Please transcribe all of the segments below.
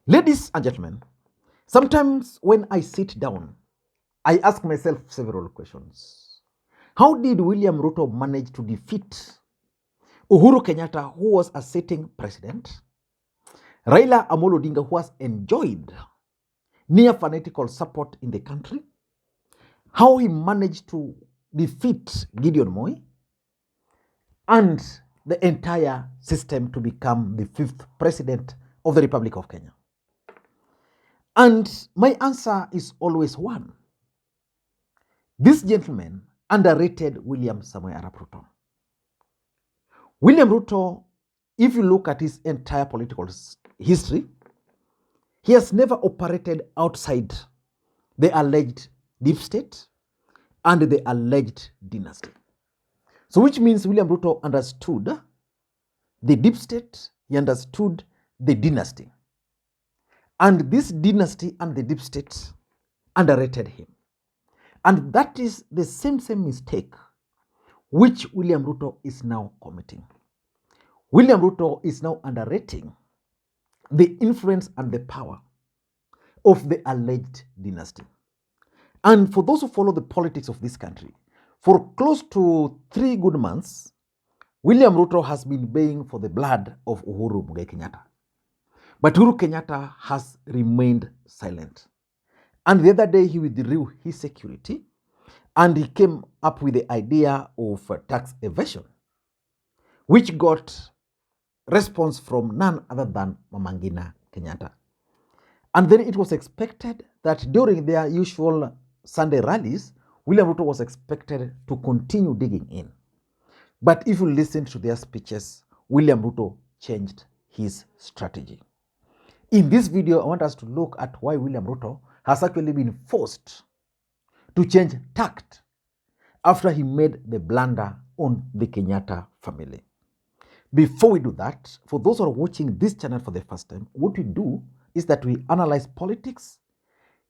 Ladies and gentlemen, sometimes when I sit down, I ask myself several questions. How did William Ruto manage to defeat Uhuru Kenyatta, who was a sitting president, Raila Odinga, who has enjoyed near fanatical support in the country, how he managed to defeat Gideon Moi, and the entire system to become the 5th president of the Republic of Kenya? And my answer is always one. This gentleman underrated William Samoei Arap Ruto. William Ruto, if you look at his entire political history, he has never operated outside the alleged deep state and the alleged dynasty. So which means William Ruto understood the deep state, he understood the dynasty. And this dynasty and the deep state underrated him. And that is the same mistake which William Ruto is now committing. William Ruto is now underrating the influence and the power of the alleged dynasty. And for those who follow the politics of this country, for close to 3 good months, William Ruto has been baying for the blood of Uhuru Kenyatta. But Uhuru Kenyatta has remained silent. And the other day he withdrew his security and he came up with the idea of tax evasion, which got response from none other than Ngina Kenyatta. And then it was expected that during their usual Sunday rallies, William Ruto was expected to continue digging in. But if you listen to their speeches, William Ruto changed his strategy. In this video, I want us to look at why William Ruto has actually been forced to change tact after he made the blunder on the Kenyatta family. Before we do that, for those who are watching this channel for the first time, what we do is that we analyze politics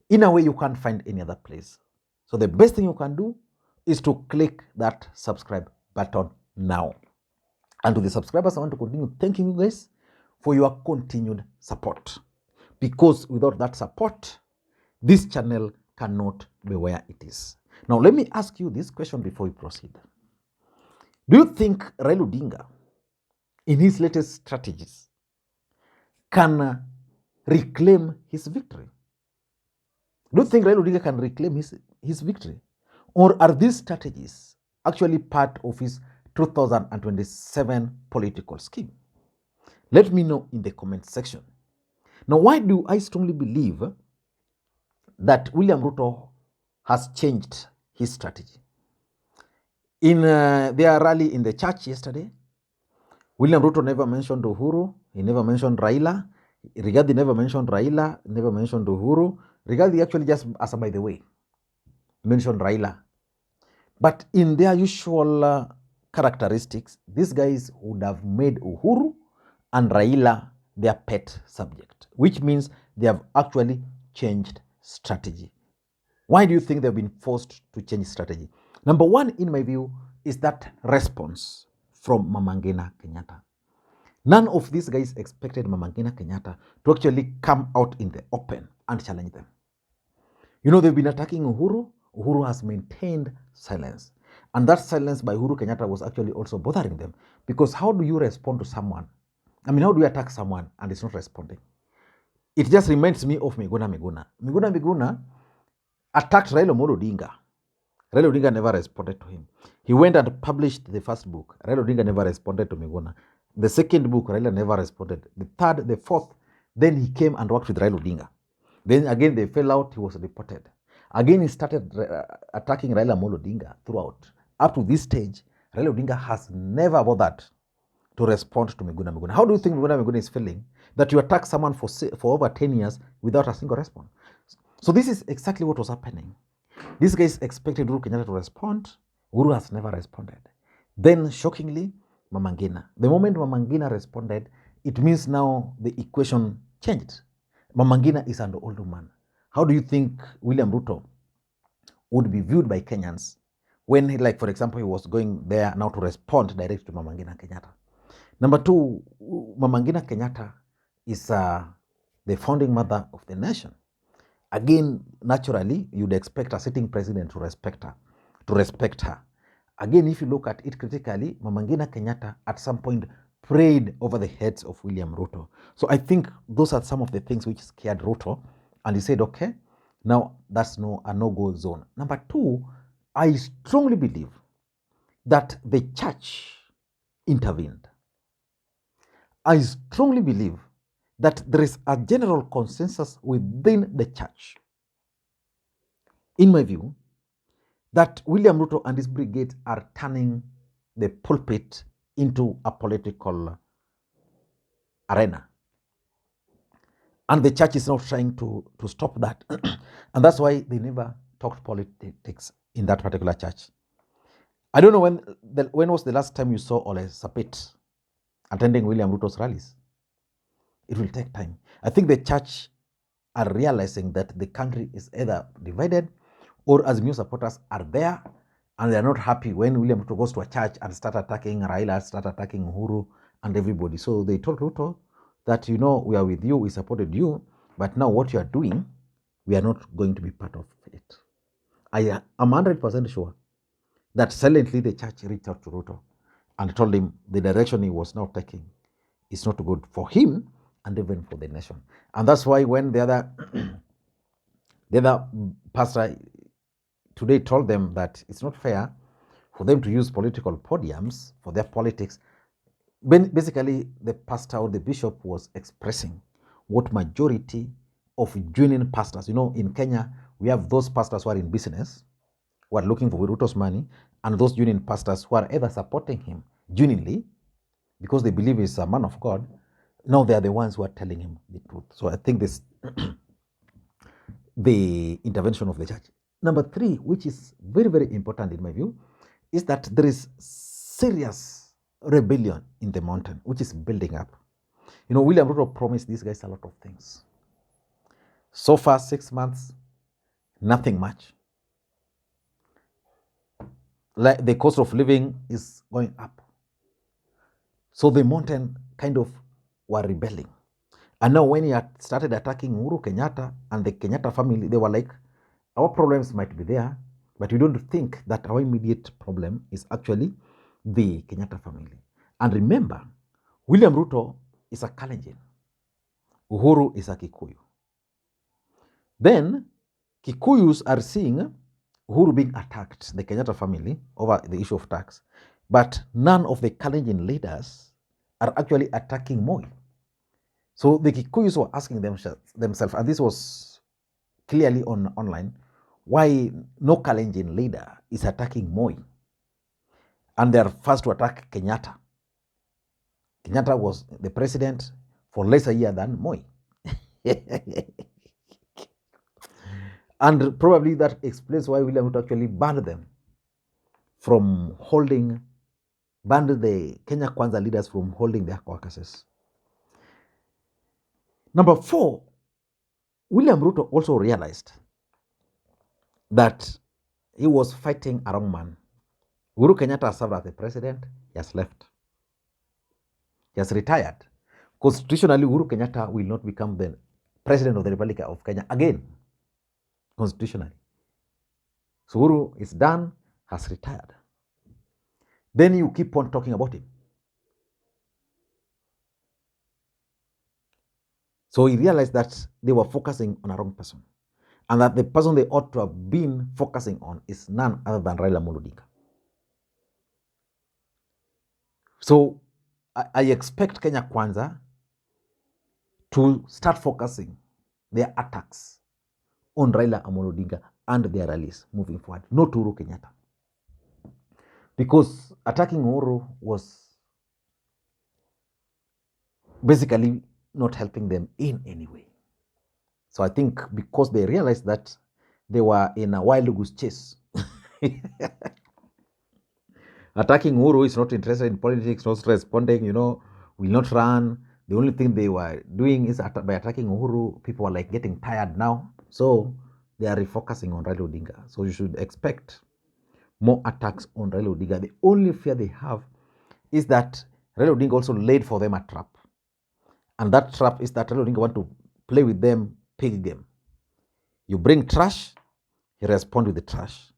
in a way you can't find any other place. So the best thing you can do is to click that subscribe button now. And to the subscribers, I want to continue thanking you guys for your continued support. Because without that support, this channel cannot be where it is. Now, let me ask you this question before we proceed. Do you think Raila Odinga, in his latest strategies, can reclaim his victory? Do you think Raila Odinga can reclaim his victory? Or are these strategies actually part of his 2027 political scheme? Let me know in the comment section. Now, why do I strongly believe that William Ruto has changed his strategy? In their rally in the church yesterday, William Ruto never mentioned Uhuru, he never mentioned Raila, Rigathi never mentioned Raila, never mentioned Uhuru. Rigathi actually just, as a by the way, mentioned Raila. But in their usual characteristics, these guys would have made Uhuru and Raila their pet subject, which means they have actually changed strategy. Why do you think they've been forced to change strategy? Number one, in my view, is that response from Ngina Kenyatta. None of these guys expected Ngina Kenyatta to actually come out in the open and challenge them. You know, they've been attacking Uhuru. Uhuru has maintained silence. And that silence by Uhuru Kenyatta was actually also bothering them. Because how do you respond to someone? I mean, how do you attack someone and it's not responding? It just reminds me of Miguna attacked Raila Odinga. Raila Odinga never responded to him. He went and published the first book. Raila Odinga never responded to Miguna. The second book, Raila never responded. The third, the fourth, then he came and worked with Raila Odinga. Then again, they fell out, he was deported. Again, he started attacking Raila Odinga throughout. Up to this stage, Raila Odinga has never bothered to respond to Miguna. How do you think Miguna is feeling that you attack someone for over 10 years without a single response? So this is exactly what was happening. These guys expected Uhuru Kenyatta to respond. Uhuru has never responded. Then, shockingly, Ngina. The moment Ngina responded, it means now the equation changed. Ngina is an old man. How do you think William Ruto would be viewed by Kenyans when, like, for example, he was going there now to respond directly to Ngina Kenyatta? Number two, Ngina Kenyatta is the the founding mother of the nation. Again, naturally, you'd expect a sitting president to respect her. Again, if you look at it critically, Mama Ngina Kenyatta at some point prayed over the heads of William Ruto. So I think those are some of the things which scared Ruto, and he said, okay, now that's a no-go zone. Number two, I strongly believe that the church intervened. I strongly believe that there is a general consensus within the church, in my view, that William Ruto and his brigade are turning the pulpit into a political arena. And the church is now trying to stop that. And that's why they never talked politics in that particular church. I don't know when was the last time you saw Ole Sapit attending William Ruto's rallies. It will take time. I think the church are realizing that the country is either divided or Azimio supporters are there and they are not happy when William Ruto goes to a church and start attacking Raila, start attacking Uhuru and everybody. So they told Ruto that, you know, we are with you, we supported you, but now what you are doing, we are not going to be part of it. I am 100% sure that silently the church reached out to Ruto and told him the direction he was now taking is not good for him and even for the nation. And that's why when the other pastor today told them that it's not fair for them to use political podiums for their politics, basically the pastor or the bishop was expressing what majority of genuine pastors, you know, in Kenya, we have those pastors who are in business, who are looking for Ruto's money, and those genuine pastors who are either supporting him genuinely because they believe he's a man of God. Now they are the ones who are telling him the truth. So I think this the intervention of the church. Number three, which is very, very important in my view, is that there is serious rebellion in the mountain, which is building up. You know, William Ruto promised these guys a lot of things. So far, 6 months, nothing much. Like the cost of living is going up. So the mountain kind of were rebelling. And now when he had started attacking Uhuru Kenyatta and the Kenyatta family, they were like, our problems might be there, but we don't think that our immediate problem is actually the Kenyatta family. And remember, William Ruto is a Kalenjin. Uhuru is a Kikuyu. Then Kikuyus are seeing Uhuru being attacked, the Kenyatta family, over the issue of tax. But none of the Kalenjin leaders are actually attacking Moi. So the Kikuyus were asking themselves, and this was clearly online, why no Kalenjin leader is attacking Moi. And they are first to attack Kenyatta. Kenyatta was the president for less a year than Moi. And probably that explains why William Ruto actually banned them from banned the Kenya Kwanza leaders from holding their caucuses. Number four, William Ruto also realized that he was fighting a wrong man. Uhuru Kenyatta served as the president, he has left. He has retired. Constitutionally, Uhuru Kenyatta will not become the president of the Republic of Kenya again, constitutionally. So Uhuru is done, has retired. Then you keep on talking about him. So he realized that they were focusing on a wrong person, and that the person they ought to have been focusing on is none other than Raila Odinga. So I expect Kenya Kwanza to start focusing their attacks on Raila Odinga and their rallies moving forward, not Uhuru Kenyatta. Because attacking Uhuru was basically not helping them in any way. So I think because they realized that they were in a wild goose chase. Attacking Uhuru is not interested in politics, not responding, will not run. The only thing they were doing is by attacking Uhuru, people are like getting tired now. So they are refocusing on Raila Odinga. So you should expect more attacks on Raila Odinga. The only fear they have is that Raila Odinga also laid for them a trap. And that trap is that Raila Odinga want to play with them pig game. You bring trash, he responds with the trash,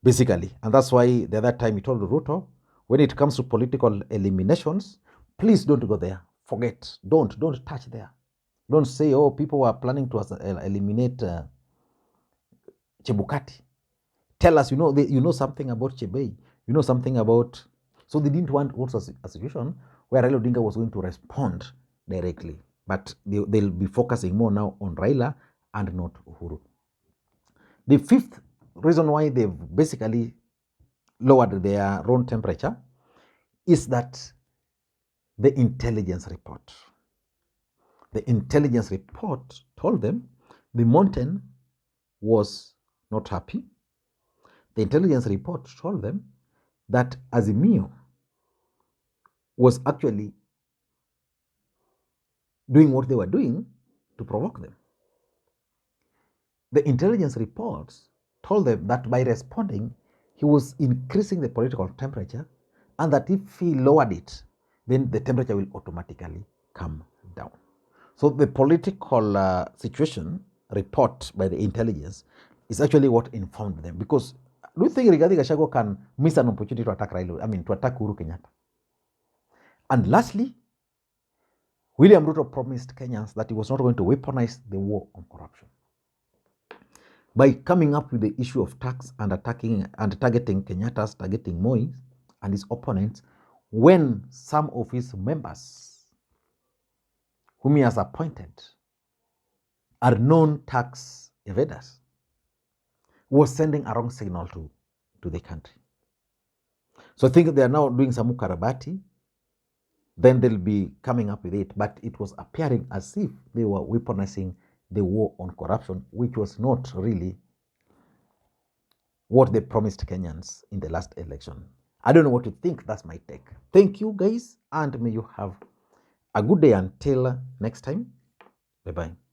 basically. And that's why the other time he told Ruto, when it comes to political eliminations, please don't go there. Forget. Don't touch there. Don't say, oh, people are planning to eliminate Chebukati. Tell us, you know something about Chebei. You know something about... So they didn't want also a situation where Raila Odinga was going to respond directly. But they'll be focusing more now on Raila and not Uhuru. The fifth reason why they've basically lowered their own temperature is that the intelligence report. The intelligence report told them the mountain was not happy. The intelligence report told them that Azimio was actually doing what they were doing to provoke them. The intelligence reports told them that by responding, he was increasing the political temperature, and that if he lowered it, then the temperature will automatically come down. So the political situation report by the intelligence is actually what informed them. Because do you think Rigathi Gachagua can miss an opportunity to attack to attack Uhuru Kenyatta? And lastly, William Ruto promised Kenyans that he was not going to weaponize the war on corruption. By coming up with the issue of tax and attacking and targeting Kenyatta's, targeting Moi and his opponents, when some of his members whom he has appointed are known tax evaders, was sending a wrong signal to the country. So I think they are now doing some ukarabati, then they'll be coming up with it. But it was appearing as if they were weaponizing the war on corruption, which was not really what they promised Kenyans in the last election. I don't know what you think. That's my take. Thank you, guys, and may you have a good day until next time. Bye-bye.